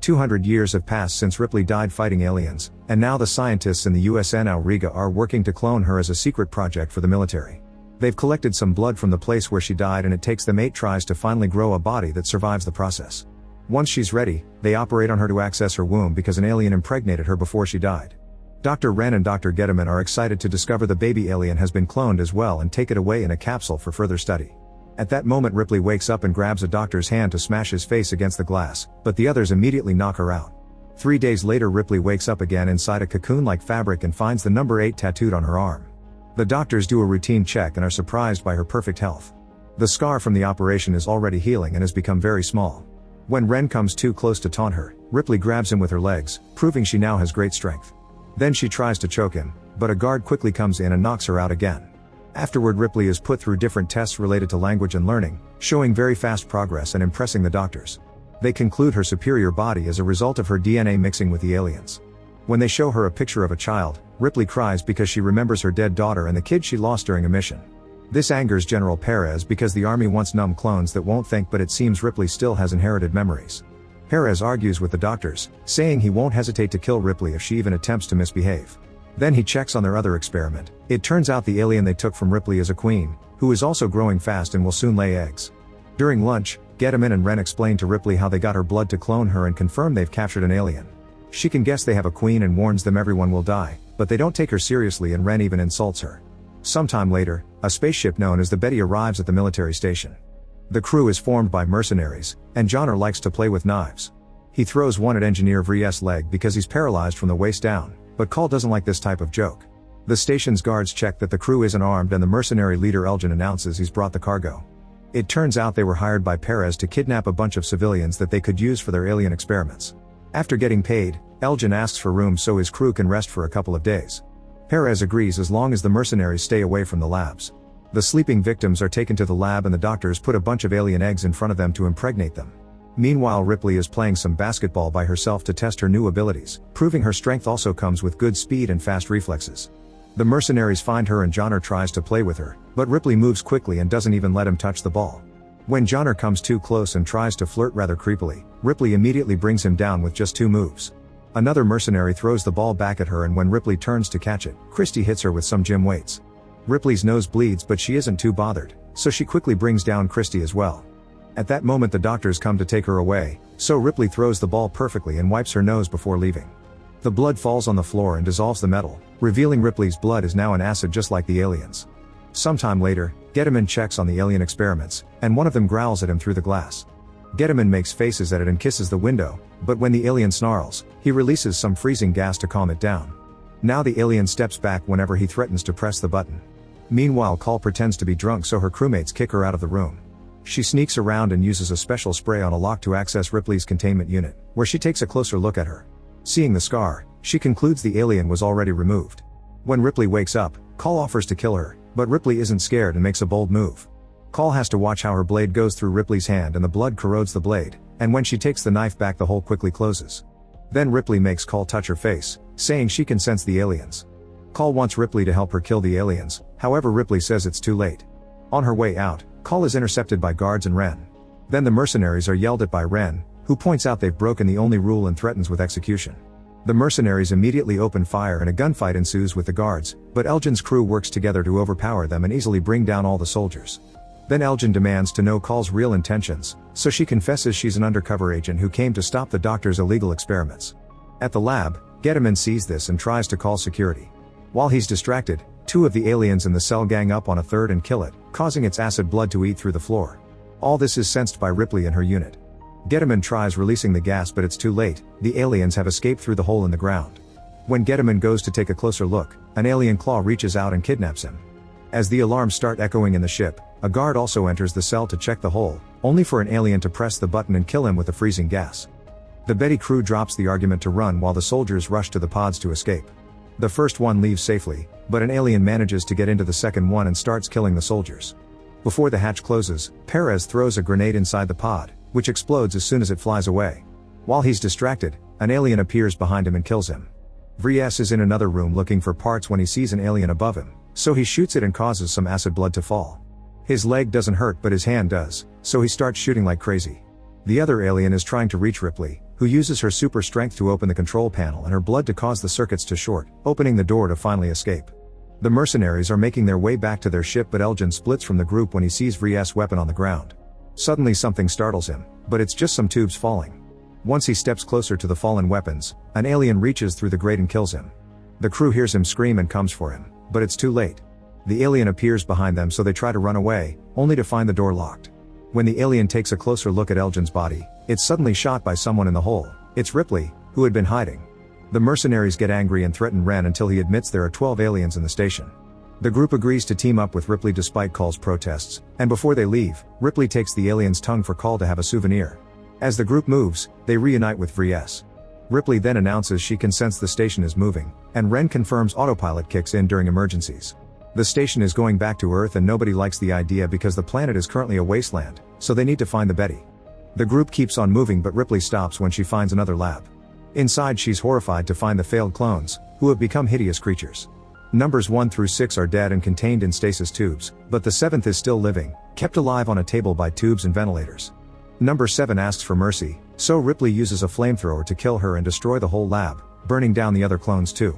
200 years have passed since Ripley died fighting aliens, and now the scientists in the USN Auriga are working to clone her as a secret project for the military. They've collected some blood from the place where she died, and it takes them 8 tries to finally grow a body that survives the process. Once she's ready, they operate on her to access her womb because an alien impregnated her before she died. Dr. Wren and Dr. Gediman are excited to discover the baby alien has been cloned as well and take it away in a capsule for further study. At that moment Ripley wakes up and grabs a doctor's hand to smash his face against the glass, but the others immediately knock her out. 3 days later Ripley wakes up again inside a cocoon-like fabric and finds the number 8 tattooed on her arm. The doctors do a routine check and are surprised by her perfect health. The scar from the operation is already healing and has become very small. When Wren comes too close to taunt her, Ripley grabs him with her legs, proving she now has great strength. Then she tries to choke him, but a guard quickly comes in and knocks her out again. Afterward Ripley is put through different tests related to language and learning, showing very fast progress and impressing the doctors. They conclude her superior body as a result of her DNA mixing with the aliens. When they show her a picture of a child, Ripley cries because she remembers her dead daughter and the kid she lost during a mission. This angers General Perez because the army wants numb clones that won't think, but it seems Ripley still has inherited memories. Perez argues with the doctors, saying he won't hesitate to kill Ripley if she even attempts to misbehave. Then he checks on their other experiment. It turns out the alien they took from Ripley is a queen, who is also growing fast and will soon lay eggs. During lunch, Gediman and Wren explain to Ripley how they got her blood to clone her and confirm they've captured an alien. She can guess they have a queen and warns them everyone will die, but they don't take her seriously and Wren even insults her. Sometime later, a spaceship known as the Betty arrives at the military station. The crew is formed by mercenaries, and Johnner likes to play with knives. He throws one at Engineer Vries's leg because he's paralyzed from the waist down, but Call doesn't like this type of joke. The station's guards check that the crew isn't armed and the mercenary leader Elgin announces he's brought the cargo. It turns out they were hired by Perez to kidnap a bunch of civilians that they could use for their alien experiments. After getting paid, Elgin asks for room so his crew can rest for a couple of days. Perez agrees as long as the mercenaries stay away from the labs. The sleeping victims are taken to the lab and the doctors put a bunch of alien eggs in front of them to impregnate them. Meanwhile Ripley is playing some basketball by herself to test her new abilities, proving her strength also comes with good speed and fast reflexes. The mercenaries find her and Johnner tries to play with her, but Ripley moves quickly and doesn't even let him touch the ball. When Johnner comes too close and tries to flirt rather creepily, Ripley immediately brings him down with just 2 moves. Another mercenary throws the ball back at her and when Ripley turns to catch it, Christie hits her with some gym weights. Ripley's nose bleeds but she isn't too bothered, so she quickly brings down Christie as well. At that moment the doctors come to take her away, so Ripley throws the ball perfectly and wipes her nose before leaving. The blood falls on the floor and dissolves the metal, revealing Ripley's blood is now an acid just like the aliens. Sometime later, Gediman checks on the alien experiments, and one of them growls at him through the glass. Gediman makes faces at it and kisses the window, but when the alien snarls, he releases some freezing gas to calm it down. Now the alien steps back whenever he threatens to press the button. Meanwhile Call pretends to be drunk so her crewmates kick her out of the room. She sneaks around and uses a special spray on a lock to access Ripley's containment unit, where she takes a closer look at her. Seeing the scar, she concludes the alien was already removed. When Ripley wakes up, Call offers to kill her, but Ripley isn't scared and makes a bold move. Call has to watch how her blade goes through Ripley's hand and the blood corrodes the blade, and when she takes the knife back the hole quickly closes. Then Ripley makes Call touch her face, saying she can sense the aliens. Call wants Ripley to help her kill the aliens, however Ripley says it's too late. On her way out, Call is intercepted by guards and Wren. Then the mercenaries are yelled at by Wren, who points out they've broken the only rule and threatens with execution. The mercenaries immediately open fire and a gunfight ensues with the guards, but Elgin's crew works together to overpower them and easily bring down all the soldiers. Then Elgin demands to know Call's real intentions, so she confesses she's an undercover agent who came to stop the doctor's illegal experiments. At the lab, Gediman sees this and tries to call security. While he's distracted, 2 of the aliens in the cell gang up on a third and kill it, causing its acid blood to eat through the floor. All this is sensed by Ripley and her unit. Gediman tries releasing the gas but it's too late, the aliens have escaped through the hole in the ground. When Gediman goes to take a closer look, an alien claw reaches out and kidnaps him. As the alarms start echoing in the ship, a guard also enters the cell to check the hole, only for an alien to press the button and kill him with the freezing gas. The Betty crew drops the argument to run while the soldiers rush to the pods to escape. The first one leaves safely, but an alien manages to get into the second one and starts killing the soldiers. Before the hatch closes, Perez throws a grenade inside the pod, which explodes as soon as it flies away. While he's distracted, an alien appears behind him and kills him. Vries is in another room looking for parts when he sees an alien above him, so he shoots it and causes some acid blood to fall. His leg doesn't hurt but his hand does, so he starts shooting like crazy. The other alien is trying to reach Ripley, who uses her super strength to open the control panel and her blood to cause the circuits to short, opening the door to finally escape. The mercenaries are making their way back to their ship, but Elgin splits from the group when he sees Vries's weapon on the ground. Suddenly something startles him, but it's just some tubes falling. Once he steps closer to the fallen weapons, an alien reaches through the grate and kills him. The crew hears him scream and comes for him, but it's too late. The alien appears behind them, so they try to run away, only to find the door locked. When the alien takes a closer look at Elgin's body, it's suddenly shot by someone in the hole. It's Ripley, who had been hiding. The mercenaries get angry and threaten Ren until he admits there are 12 aliens in the station. The group agrees to team up with Ripley despite Call's protests, and before they leave, Ripley takes the alien's tongue for Call to have a souvenir. As the group moves, they reunite with Vries. Ripley then announces she can sense the station is moving, and Ren confirms autopilot kicks in during emergencies. The station is going back to Earth and nobody likes the idea because the planet is currently a wasteland, so they need to find the Betty. The group keeps on moving, but Ripley stops when she finds another lab. Inside, she's horrified to find the failed clones, who have become hideous creatures. Numbers 1 through 6 are dead and contained in stasis tubes, but the 7th is still living, kept alive on a table by tubes and ventilators. Number 7 asks for mercy, so Ripley uses a flamethrower to kill her and destroy the whole lab, burning down the other clones too.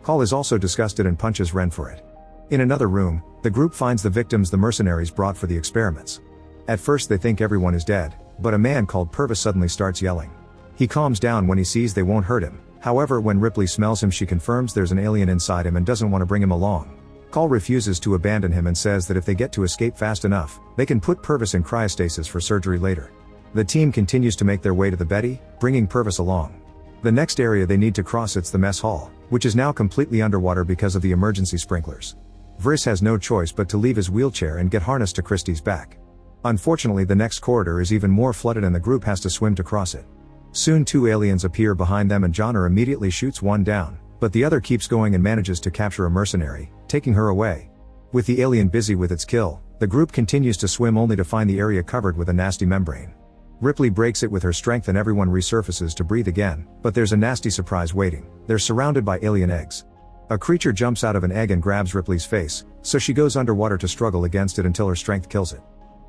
Call is also disgusted and punches Ren for it. In another room, the group finds the victims the mercenaries brought for the experiments. At first they think everyone is dead, but a man called Purvis suddenly starts yelling. He calms down when he sees they won't hurt him. However, when Ripley smells him, she confirms there's an alien inside him and doesn't want to bring him along. Call refuses to abandon him and says that if they get to escape fast enough, they can put Purvis in cryostasis for surgery later. The team continues to make their way to the Betty, bringing Purvis along. The next area they need to cross, it's the mess hall, which is now completely underwater because of the emergency sprinklers. Vries has no choice but to leave his wheelchair and get harnessed to Christie's back. Unfortunately, the next corridor is even more flooded and the group has to swim to cross it. Soon 2 aliens appear behind them and Johnner immediately shoots one down, but the other keeps going and manages to capture a mercenary, taking her away. With the alien busy with its kill, the group continues to swim only to find the area covered with a nasty membrane. Ripley breaks it with her strength and everyone resurfaces to breathe again, but there's a nasty surprise waiting. They're surrounded by alien eggs. A creature jumps out of an egg and grabs Ripley's face, so she goes underwater to struggle against it until her strength kills it.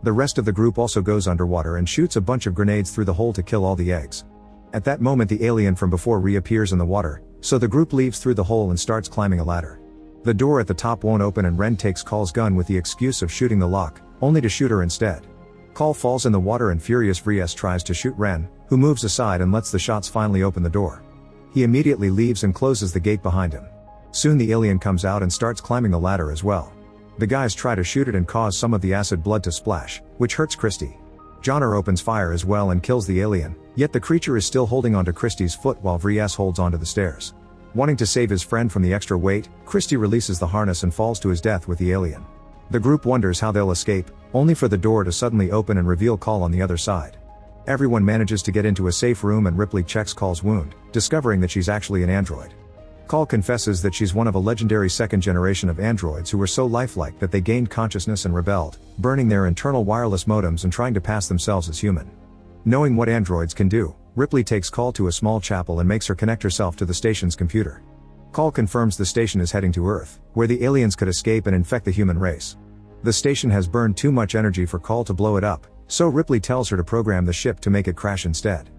The rest of the group also goes underwater and shoots a bunch of grenades through the hole to kill all the eggs. At that moment the alien from before reappears in the water, so the group leaves through the hole and starts climbing a ladder. The door at the top won't open and Ren takes Call's gun with the excuse of shooting the lock, only to shoot her instead. Call falls in the water and furious Vries tries to shoot Ren, who moves aside and lets the shots finally open the door. He immediately leaves and closes the gate behind him. Soon the alien comes out and starts climbing the ladder as well. The guys try to shoot it and cause some of the acid blood to splash, which hurts Christie. Johnner opens fire as well and kills the alien, yet the creature is still holding onto Christie's foot while Vries holds onto the stairs. Wanting to save his friend from the extra weight, Christie releases the harness and falls to his death with the alien. The group wonders how they'll escape, only for the door to suddenly open and reveal Call on the other side. Everyone manages to get into a safe room and Ripley checks Call's wound, discovering that she's actually an android. Call confesses that she's one of a legendary second generation of androids who were so lifelike that they gained consciousness and rebelled, burning their internal wireless modems and trying to pass themselves as human. Knowing what androids can do, Ripley takes Call to a small chapel and makes her connect herself to the station's computer. Call confirms the station is heading to Earth, where the aliens could escape and infect the human race. The station has burned too much energy for Call to blow it up, so Ripley tells her to program the ship to make it crash instead.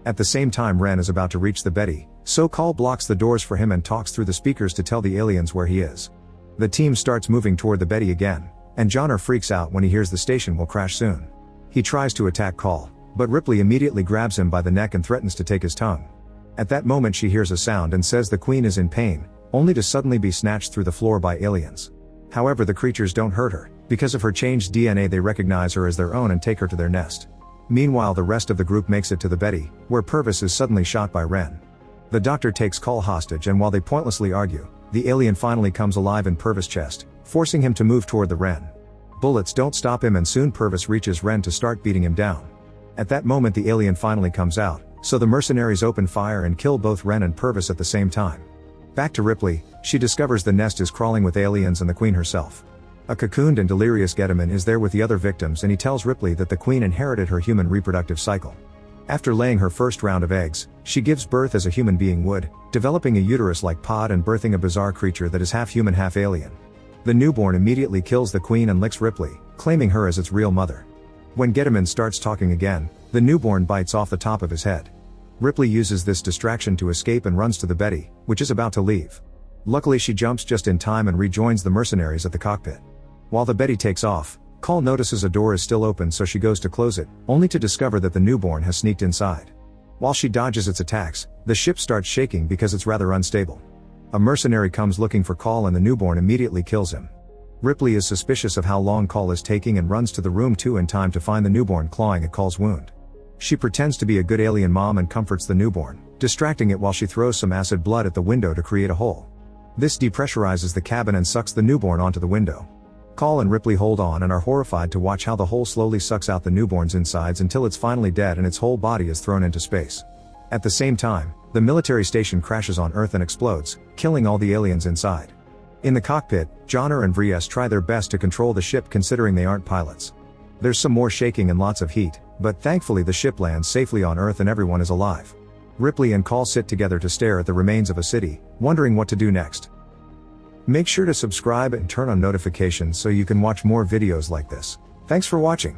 At the same time, Ren is about to reach the Betty, so Call blocks the doors for him and talks through the speakers to tell the aliens where he is. The team starts moving toward the Betty again, and Johnner freaks out when he hears the station will crash soon. He tries to attack Call, but Ripley immediately grabs him by the neck and threatens to take his tongue. At that moment she hears a sound and says the Queen is in pain, only to suddenly be snatched through the floor by aliens. However, the creatures don't hurt her. Because of her changed DNA, they recognize her as their own and take her to their nest. Meanwhile, the rest of the group makes it to the Betty, where Purvis is suddenly shot by Ren. The doctor takes Call hostage, and while they pointlessly argue, the alien finally comes alive in Purvis' chest, forcing him to move toward the Ren. Bullets don't stop him and soon Purvis reaches Ren to start beating him down. At that moment the alien finally comes out, so the mercenaries open fire and kill both Ren and Purvis at the same time. Back to Ripley, she discovers the nest is crawling with aliens and the Queen herself. A cocooned and delirious Gediman is there with the other victims and he tells Ripley that the Queen inherited her human reproductive cycle. After laying her first round of eggs, she gives birth as a human being would, developing a uterus-like pod and birthing a bizarre creature that is half human half alien. The newborn immediately kills the Queen and licks Ripley, claiming her as its real mother. When Gediman starts talking again, the newborn bites off the top of his head. Ripley uses this distraction to escape and runs to the Betty, which is about to leave. Luckily she jumps just in time and rejoins the mercenaries at the cockpit. While the Betty takes off, Call notices a door is still open, so she goes to close it, only to discover that the newborn has sneaked inside. While she dodges its attacks, the ship starts shaking because it's rather unstable. A mercenary comes looking for Call and the newborn immediately kills him. Ripley is suspicious of how long Call is taking and runs to the room 2 in time to find the newborn clawing at Call's wound. She pretends to be a good alien mom and comforts the newborn, distracting it while she throws some acid blood at the window to create a hole. This depressurizes the cabin and sucks the newborn onto the window. Call and Ripley hold on and are horrified to watch how the hole slowly sucks out the newborn's insides until it's finally dead and its whole body is thrown into space. At the same time, the military station crashes on Earth and explodes, killing all the aliens inside. In the cockpit, Johnner and Vries try their best to control the ship considering they aren't pilots. There's some more shaking and lots of heat, but thankfully the ship lands safely on Earth and everyone is alive. Ripley and Call sit together to stare at the remains of a city, wondering what to do next. Make sure to subscribe and turn on notifications so you can watch more videos like this. Thanks for watching.